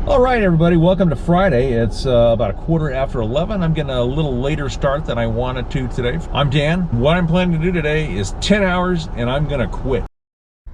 All right, everybody, welcome to Friday. It's about a quarter after 11. I'm getting a little later start than I wanted to today. I'm Dan. What I'm planning to do today is 10 hours, and I'm going to quit.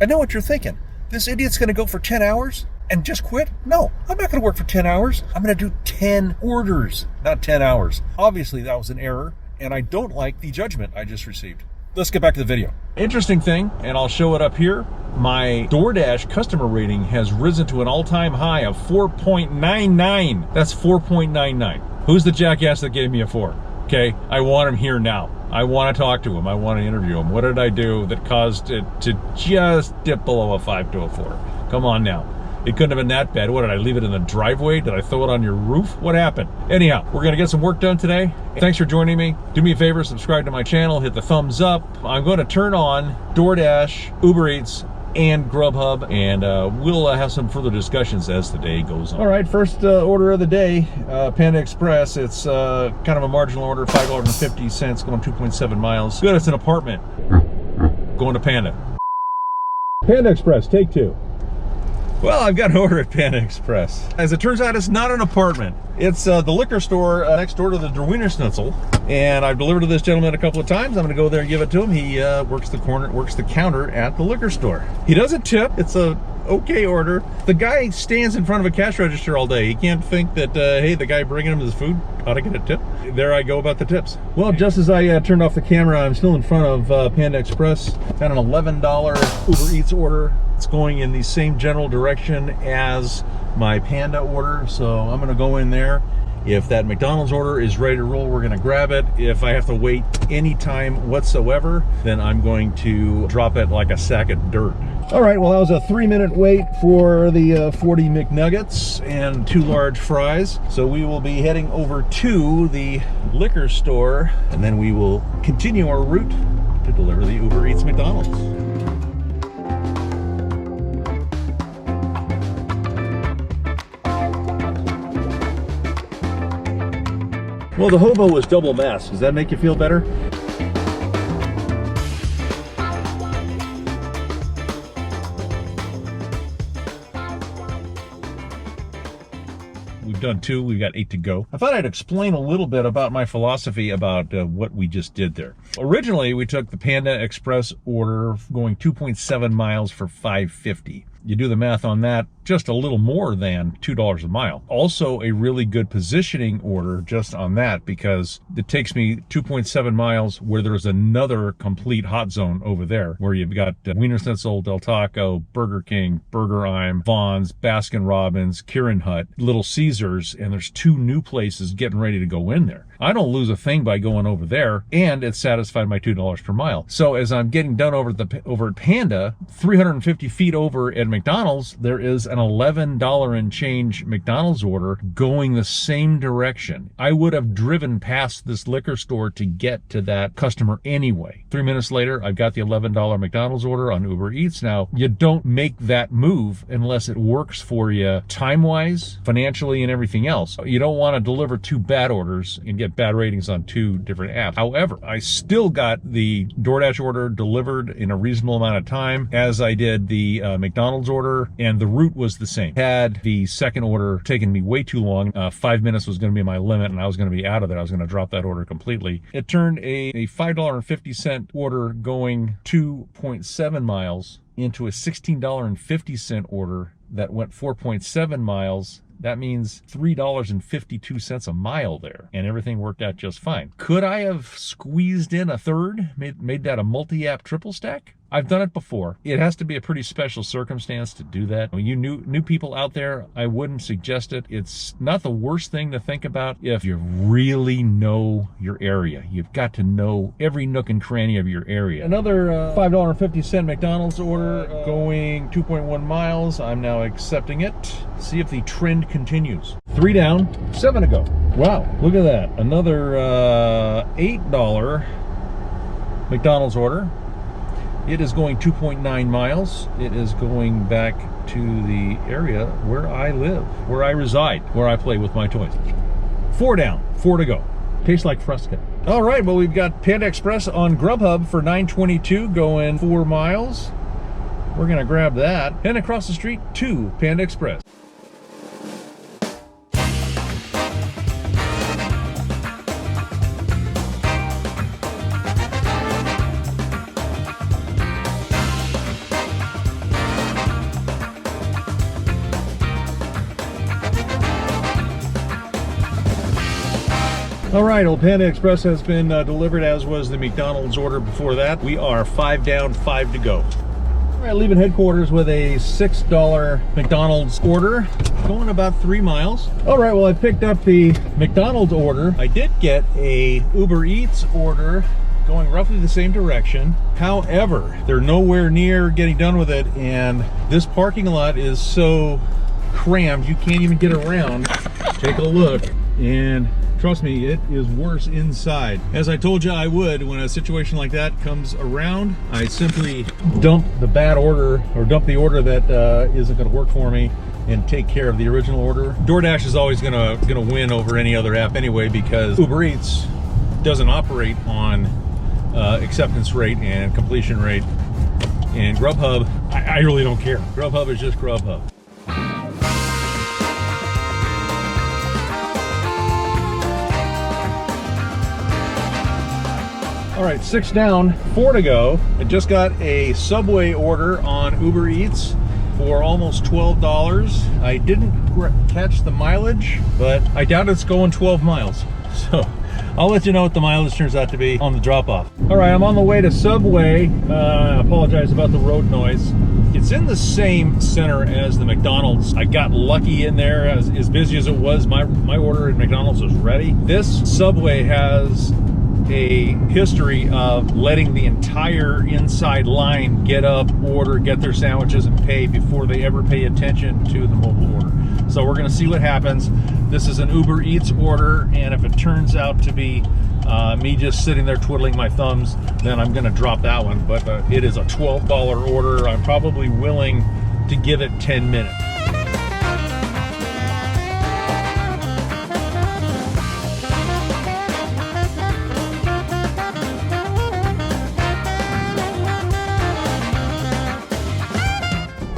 I know what you're thinking. This idiot's going to go for 10 hours and just quit? No, I'm not going to work for 10 hours. I'm going to do 10 orders, not 10 hours. Obviously, that was an error, and I don't like the judgment I just received. Let's get back to the video. Interesting thing, and I'll show it up here. My DoorDash customer rating has risen to an all-time high of 4.99. That's 4.99. Who's the jackass that gave me a 4? Okay, I want him here now. I want to talk to him. I want to interview him. What did I do that caused it to just dip below a 5 to a 4? Come on now. It couldn't have been that bad. What, did I leave it in the driveway? Did I throw it on your roof? What happened? Anyhow, we're going to get some work done today. Thanks for joining me. Do me a favor, subscribe to my channel, hit the thumbs up. I'm going to turn on DoorDash, Uber Eats, and Grubhub, and we'll have some further discussions as the day goes on. All right, first order of the day, Panda Express. It's kind of a marginal order, $5.50, going 2.7 miles. Good, it's an apartment. Going to Panda. Panda Express, take 2. Well, I've got an order at Panda Express. As it turns out, it's not an apartment. It's the liquor store next door to the Der Wiener Schnitzel. And I've delivered to this gentleman a couple of times. I'm going to go there and give it to him. He works the counter at the liquor store. He doesn't tip. It's a okay order. The guy stands in front of a cash register all day. He can't think that, hey, the guy bringing him his food ought to get a tip. There I go about the tips. Well, just as I turned off the camera, I'm still in front of Panda Express. Got an $11 Uber Eats order. It's going in the same general direction as my Panda order, so I'm going to go in there. If that McDonald's order is ready to roll, we're going to grab it. If I have to wait any time whatsoever, then I'm going to drop it like a sack of dirt. All right, well, that was a 3-minute wait for the 40 McNuggets and 2 large fries. So we will be heading over to the liquor store, and then we will continue our route to deliver the Uber Eats McDonald's. Well, the hobo was double masked. Does that make you feel better? We've done 2. We've got 8 to go. I thought I'd explain a little bit about my philosophy about what we just did there. Originally, we took the Panda Express order going 2.7 miles for $5.50. You do the math on that, just a little more than $2 a mile. Also a really good positioning order just on that, because it takes me 2.7 miles where there's another complete hot zone over there where you've got Wiener Schnitzel, Del Taco, Burger King, Burger Im, Vaughn's, Baskin Robbins, Kieran Hut, Little Caesars, and there's 2 new places getting ready to go in there. I don't lose a thing by going over there, and it satisfied my $2 per mile. So as I'm getting done over at Panda, 350 feet over at McDonald's, there is an $11 and change McDonald's order going the same direction. I would have driven past this liquor store to get to that customer anyway. 3 minutes later, I've got the $11 McDonald's order on Uber Eats. Now, you don't make that move unless it works for you time-wise, financially, and everything else. You don't want to deliver 2 bad orders and get bad ratings on 2 different apps. However, I still got the DoorDash order delivered in a reasonable amount of time, as I did the McDonald's order, and the route was the same. Had the second order taken me way too long, 5 minutes was going to be my limit, and I was going to be out of there. I was going to drop that order completely. It turned a $5.50 order going 2.7 miles into a $16.50 order that went 4.7 miles. That means $3.52 a mile there, and everything worked out just fine. Could I have squeezed in a third, made that a multi-app triple stack? I've done it before. It has to be a pretty special circumstance to do that. When you new people out there, I wouldn't suggest it. It's not the worst thing to think about if you really know your area. You've got to know every nook and cranny of your area. Another $5.50 McDonald's order going 2.1 miles. I'm now accepting it. See if the trend continues. 3 down, 7 to go. Wow, look at that. Another $8 McDonald's order. It is going 2.9 miles. It is going back to the area where I live, where I reside, where I play with my toys. 4 down, 4 to go. Tastes like Fresca. All right, well, we've got Panda Express on Grubhub for $9.22 going 4 miles. We're gonna grab that. And across the street to Panda Express. All right, Old Panda Express has been delivered, as was the McDonald's order before that. We are 5 down, 5 to go. All right, leaving headquarters with a $6 McDonald's order, going about 3 miles. All right, well, I picked up the McDonald's order. I did get a Uber Eats order going roughly the same direction. However, they're nowhere near getting done with it, and this parking lot is so crammed you can't even get around. Take a look, and trust me, it is worse inside. As I told you I would, when a situation like that comes around, I simply dump the bad order, or dump the order that isn't going to work for me, and take care of the original order. DoorDash is always gonna win over any other app anyway, because Uber Eats doesn't operate on acceptance rate and completion rate. And Grubhub, I really don't care. Grubhub is just Grubhub. All right, 6 down, 4 to go. I just got a Subway order on Uber Eats for almost $12. I didn't catch the mileage, but I doubt it's going 12 miles. So I'll let you know what the mileage turns out to be on the drop-off. All right, I'm on the way to Subway. I apologize about the road noise. It's in the same center as the McDonald's. I got lucky in there. As busy as it was, my order at McDonald's was ready. This Subway has a history of letting the entire inside line get up, order, get their sandwiches, and pay before they ever pay attention to the mobile order. So we're gonna see what happens. This is an Uber Eats order, and if it turns out to be me just sitting there twiddling my thumbs, then I'm gonna drop that one. But it is a $12 order. I'm probably willing to give it 10 minutes.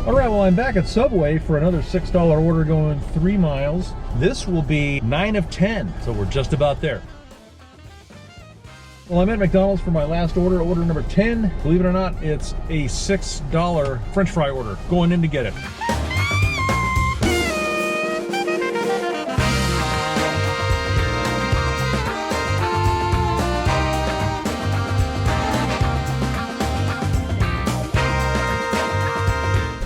All right, well, I'm back at Subway for another $6 order going 3 miles. This will be 9 of 10, so we're just about there. Well, I'm at McDonald's for my last order, order number 10. Believe it or not, it's a $6 French fry order. Going in to get it.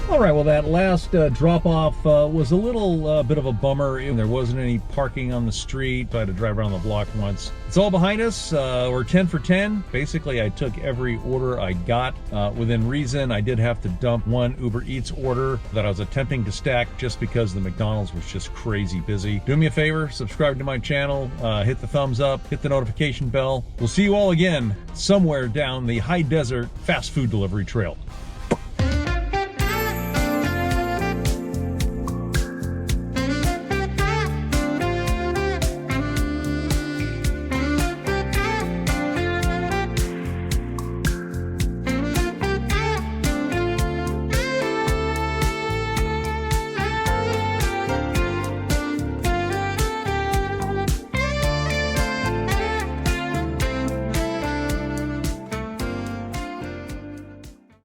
All right, well, that last drop-off was a little bit of a bummer. There wasn't any parking on the street. I had to drive around the block once. It's all behind us. We're 10 for 10. Basically, I took every order I got within reason. I did have to dump one Uber Eats order that I was attempting to stack just because the McDonald's was just crazy busy. Do me a favor, subscribe to my channel, hit the thumbs up, hit the notification bell. We'll see you all again somewhere down the high desert fast food delivery trail.